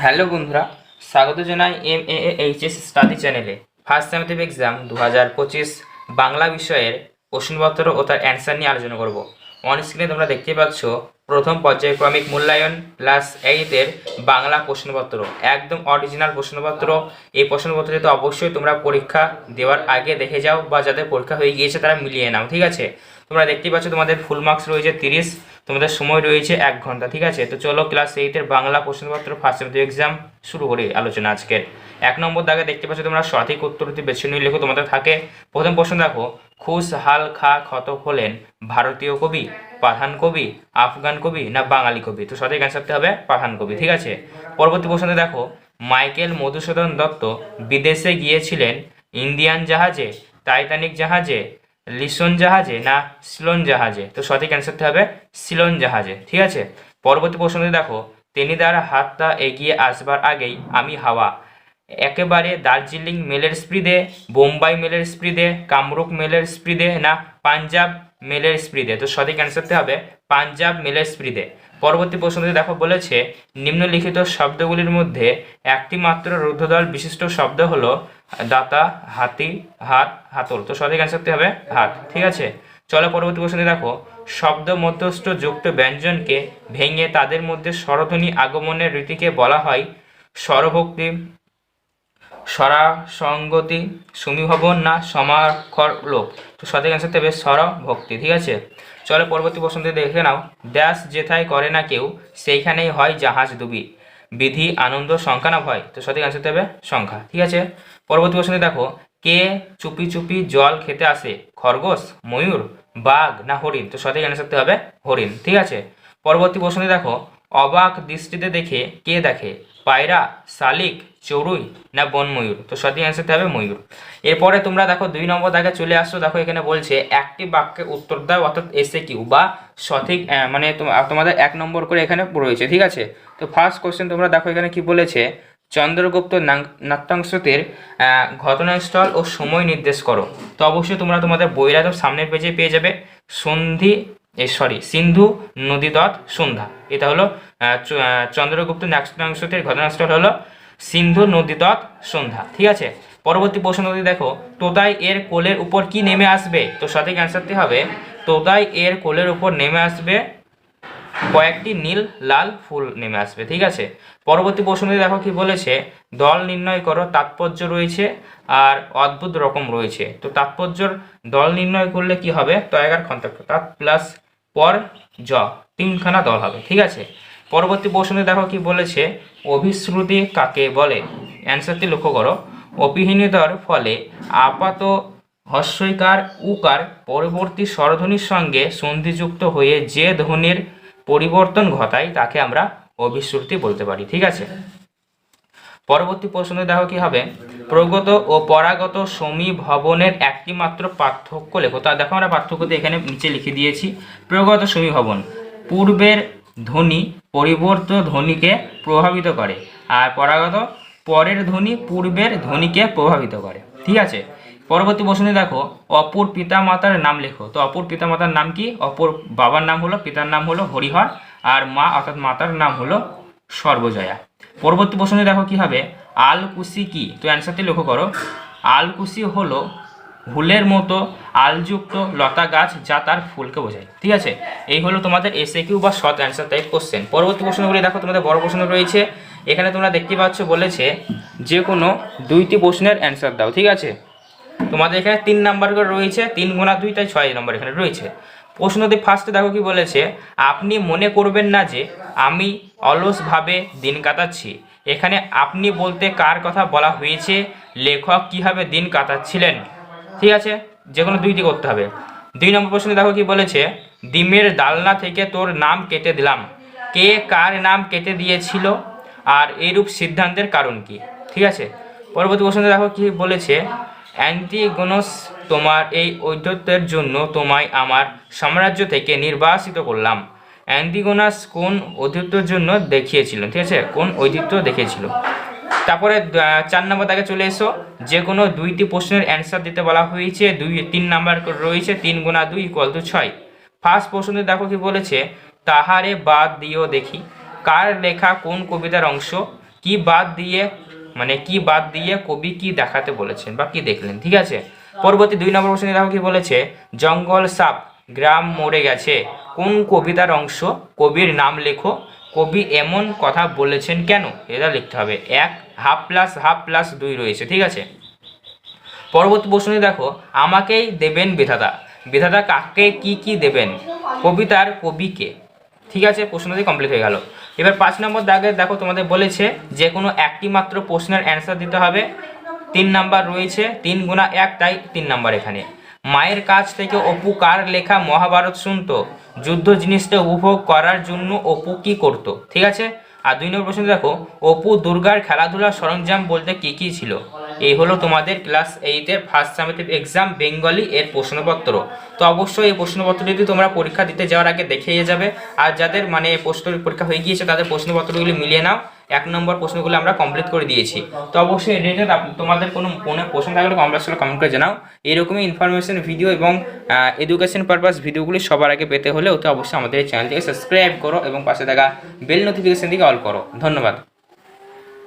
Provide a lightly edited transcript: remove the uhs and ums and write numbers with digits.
Hello বন্ধুরা, স্বাগত জানাই MAAHS স্টাডি চ্যানেলে। ফার্স্ট সেমেটিভ এক্সাম 2025 বাংলা বিষয়ের প্রশ্নপত্র ও তার অ্যান্সার নিয়ে আলোচনা করব। অন স্ক্রিনে তোমরা দেখতে পাচ্ছ প্রথম পর্যায়ক্রমিক মূল্যায়ন ক্লাস 8-এর বাংলা প্রশ্নপত্র, একদম অরিজিনাল প্রশ্নপত্র। এই প্রশ্নপত্রটি তো অবশ্যই তোমরা পরীক্ষা দেওয়ার আগে দেখে যাও, বা যাদের পরীক্ষা হয়ে গিয়েছে তারা মিলিয়ে নাও, ঠিক আছে। তোমরা দেখতেই পাচ্ছ তোমাদের ফুল মার্কস রয়েছে 30, তোমাদের সময় রয়েছে 1 ঘন্টা, ঠিক আছে। তো চলো ক্লাস 8-এর বাংলা প্রশ্নপত্র ফার্স্ট সেমেস্টার এক্সাম শুরু করি আলোচনা আজকের। 1 নম্বর দাগে দেখতে পাচ্ছ তোমরা সঠিক উত্তরটি বেছে নিয়ে লেখো। তোমাদের থাকে প্রথম প্রশ্ন, দেখো, খুশহাল খা খতক হলেন ভারতীয় কবি, পাঠান কবি, আফগান কবি না বাঙালি কবি? তো সঠিক অ্যান্সারটি হবে পাঠান কবি, ঠিক আছে। পরবর্তী প্রশ্নে দেখো, মাইকেল মধুসূদন দত্ত বিদেশে গিয়েছিলেন ইন্ডিয়ান জাহাজে, টাইটানিক জাহাজে, লিসন জাহাজে না সিলন জাহাজে? তো সঠিক অ্যান্সারটি হবে সিলন জাহাজে, ঠিক আছে। পরবর্তী প্রশ্নটি দেখো, টেনিদার হাতটা এগিয়ে আসবার আগেই আমি হাওয়া, একেবারে দার্জিলিং মেলের স্পিডে, বোম্বাই মেলের স্পিডে, কামরূপ মেলের স্পিডে না পাঞ্জাব মেলের স্পিডে? তো সঠিক অ্যান্সারটি হবে পাঞ্জাব মেলের স্পিডে। পরবর্তী প্রশ্নটি দেখো, বলেছে নিম্নলিখিত শব্দগুলির মধ্যে একটি মাত্র রুদ্ধদ্বয় বিশিষ্ট শব্দ হলো দাতা, হাতি, হাত, হাতল? তো সঠিক অ্যান্সারটি হবে হাত, ঠিক আছে। চলো পরবর্তী প্রশ্নটি দেখো, শব্দ মধ্যস্থ যুক্ত ব্যঞ্জনকে ভেঙে তাদের মধ্যে স্বরধ্বনি আগমনের রীতিকে বলা হয় স্বরভক্তি, স্বরাসঙ্গতি, সমীভবন না সমাক্ষর লোপ? তো সঠিক অ্যান্সারটি হবে স্বরভক্তি, ঠিক আছে। চলো পরবর্তী প্রশ্নটি দেখে নাও, ড্যাশ যেথায় করে না কেউ সেইখানেই হয় জাহাজ ডুবি, বিধি, আনন্দ, সংখ্যা না ভয়? তো সঠিক অ্যান্সারটি হবে সংখ্যা, ঠিক আছে। পরবর্তী প্রশ্নটি দেখো, কে চুপি চুপি জল খেতে আসে, খরগোশ, ময়ূর, বাঘ না হরিণ? তো সঠিক অ্যান্সারটি হবে হরিণ, ঠিক আছে। পরবর্তী প্রশ্নটি দেখো, অবাক দৃষ্টিতে দেখে কে দেখে, পায়রা, শালিক, চড়ুই না বনময়ূর? তো সঠিক অ্যান্সারটি হবে ময়ূর। এরপরে তোমরা দেখো 2 নম্বর দাগে চলে আসছো। দেখো এখানে বলছে একটি বাক্যে উত্তর দাও, অর্থাৎ SAQ বা সঠিক মানে তোমাদের 1 নম্বর করে এখানে রয়েছে, ঠিক আছে। তো ফার্স্ট কোশ্চেন তোমরা দেখো এখানে কি বলেছে, চন্দ্রগুপ্ত নাট্যাংশতের ঘটনাস্থল ও সময় নির্দেশ করো। তো অবশ্যই তোমরা তোমাদের বইরা তো সামনের পেজে পেয়ে যাবে, সিন্ধু নদীতট সন্ধ্যা। এটা হলো চন্দ্রগুপ্ত নাট্যাংশতের ঘটনাস্থল হলো সিন্ধু নদীতট সন্ধ্যা, ঠিক আছে। পরবর্তী প্রশ্নটি দেখো, তোতাই এর কোলের উপর কি নেমে আসবে? তো সঠিক অ্যান্সারটি হবে তোতাই এর কোলের উপর নেমে আসবে কয়েকটি নীল লাল ফুল নেমে আসবে, ঠিক আছে। পরবর্তী প্রশ্নটি দেখো কি বলেছে, দল নির্ণয় করো, তাৎপর্য রয়েছে আর অদ্ভুত রকম রয়েছে। তো তাৎপর্যর দল নির্ণয় করলে কি হবে, তয়াগার খন্তাক্ষ তাৎ প্লাস পর জ, 3খানা দল হবে, ঠিক আছে। পরবর্তী প্রশ্নটি দেখো কি বলেছে, অভিশ্রুতি কাকে বলে? অ্যান্সারটি লক্ষ্য করো, অপিহীনতার ফলে আপাত হস্যইকার উকার পরবর্তী স্বরধ্বনির সঙ্গে সন্ধিযুক্ত হয়ে যে ধ্বনির পরিবর্তন ঘটায় তাকে আমরা অভিশ্রুতি বলতে পারি, ঠিক আছে। পরবর্তী প্রশ্নে দেখো কি হবে, প্রগত ও পরাগত সমীভবনের একটি মাত্র পার্থক্য লেখো। তা দেখো আমরা পার্থক্যতে এখানে নিচে লিখে দিয়েছি। প্রগত সমীভবন পূর্বের ধ্বনি পরিবর্তিত ধ্বনিকে প্রভাবিত করে, আর পরাগত পরের ধ্বনি পূর্বের ধ্বনিকে প্রভাবিত করে, ঠিক আছে। পরবর্তী প্রশ্নে দেখো, অপুর পিতা মাতার নাম লেখো। তো অপুর পিতা মাতার নাম কি? অপুর বাবার নাম হলো, পিতার নাম হলো হরিহর, আর মা অর্থাৎ মাতার নাম হলো সর্বজয়া। পরবর্তী প্রশ্নে দেখো কি হবে, আলকুশি কি? তো অ্যান্সারটি লক্ষ্য করো, আলকুশি হলো হুলের মতো আলযুক্ত লতা গাছ যা তার ফুলকে বোঝায়, ঠিক আছে। এই হলো তোমাদের SAQ বা শর্ট অ্যান্সার টাইপ কোশ্চেন। পরবর্তী প্রশ্নগুলি দেখো, তোমাদের বড় প্রশ্ন রয়েছে এখানে, তোমরা দেখতে পাচ্ছ বলেছে যে কোনো 2টি প্রশ্নের অ্যান্সার দাও, ঠিক আছে। তোমাদের এখানে 3 নাম্বার করে রয়েছে, 3 গুণা 2 তাই 6 নম্বর এখানে রয়েছে। প্রশ্নটি ফার্স্টে দেখো কি বলেছে, আপনি মনে করবেন না যে আমি অলসভাবে দিন কাটাচ্ছি। এখানে আপনি বলতে কার কথা বলা হয়েছে, লেখক কীভাবে দিন কাটাচ্ছিলেন, ঠিক আছে। যে কোনো 2টি করতে হবে। 2 নম্বর প্রশ্নে দেখো কি বলেছে, ডিমের ডালনা থেকে তোর নাম কেটে দিলাম, কে কার নাম কেটে দিয়েছিল আর এইরূপ সিদ্ধান্তের কারণ কি, ঠিক আছে। পরবর্তী প্রশ্নে দেখো কি বলেছে, অ্যান্টিগোনাস তোমার এই ঔদ্ধত্যের জন্য তোমায় আমার সাম্রাজ্য থেকে নির্বাসিত করলাম। অ্যান্টিগোনাস কোন ঔদ্ধত্যের জন্য দেখিয়েছিল, ঠিক আছে, কোন ঔদ্ধত্য দেখিয়েছিল। তারপরে 4 নম্বর দাগে চলে এসো, যে কোনো 2টি প্রশ্নের অ্যান্সার দিতে বলা হয়েছে, 3 নাম্বার রয়েছে, 3 গুণা 2 = 6। ফার্স্ট প্রশ্নে দেখো কি বলেছে, তাহারে বাদ দিও দেখি, কার লেখা কোন কবিতার অংশ, কি বাদ দিয়ে কি বাদ দিয়ে কবি কি দেখাতে বলেছেন বা কি দেখলেন। ঠিক আছে, পরবর্তী 2 নম্বর প্রশ্নে দেখো কি বলেছে, জঙ্গল সাপ গ্রাম মরে গেছে কোন কবিতার অংশ, কবির নাম লেখো, কবি এমন কথা বলেছেন কেন, এটা লিখতে হবে। 1 ½ + 2 রয়েছে। ঠিক আছে, পরবর্তী প্রশ্নে দেখো, আমাকেই দেবেন বিধাতা, বিধাতা কাকে কি কি দেবেন, কবিতার কবিকে। ঠিক আছে, প্রশ্নটি কমপ্লিট হয়ে গেল। এবার 5 নম্বর দাগে দেখো তোমাদের বলেছে যে কোনো একটি মাত্র প্রশ্নের অ্যান্সার দিতে হবে। 3 নাম্বার রয়েছে, 3 × 1 তাই 3 নাম্বার এখানে। মায়ের কাছ থেকে অপু কার লেখা মহাভারত শুনতো, যুদ্ধ জিনিসটা উপভোগ করার জন্য অপু কি করত। ঠিক আছে, আর 2 নম্বর প্রশ্ন দেখো, অপু দুর্গার খেলাধুলার সরঞ্জাম বলতে কি কি ছিল। এই হলো তোমাদের ক্লাস 8-এর ফার্স্ট সামেটিভ এক্সাম বেঙ্গলি এর প্রশ্নপত্র। তো অবশ্যই এই প্রশ্নপত্রটি তোমরা পরীক্ষা দিতে যাওয়ার আগে দেখে যাবে, আর যাদের পরীক্ষা হয়ে গিয়েছে তাদের প্রশ্নপত্রগুলি মিলিয়ে নাও। 1 নম্বর প্রশ্নগুলো আমরা কমপ্লিট করে দিয়েছি। তো অবশ্যই রিলেটেড তোমাদের কোনো প্রশ্ন থাকলে কমেন্ট করে জানাও। এরকমই ইনফরমেশন ভিডিও এবং এডুকেশন পারপাস ভিডিওগুলি সবার আগে পেতে হলে অবশ্যই আমাদের এই চ্যানেলটিকে সাবস্ক্রাইব করো এবং পাশে থাকা বেল নোটিফিকেশন দিকে অল করো। ধন্যবাদ।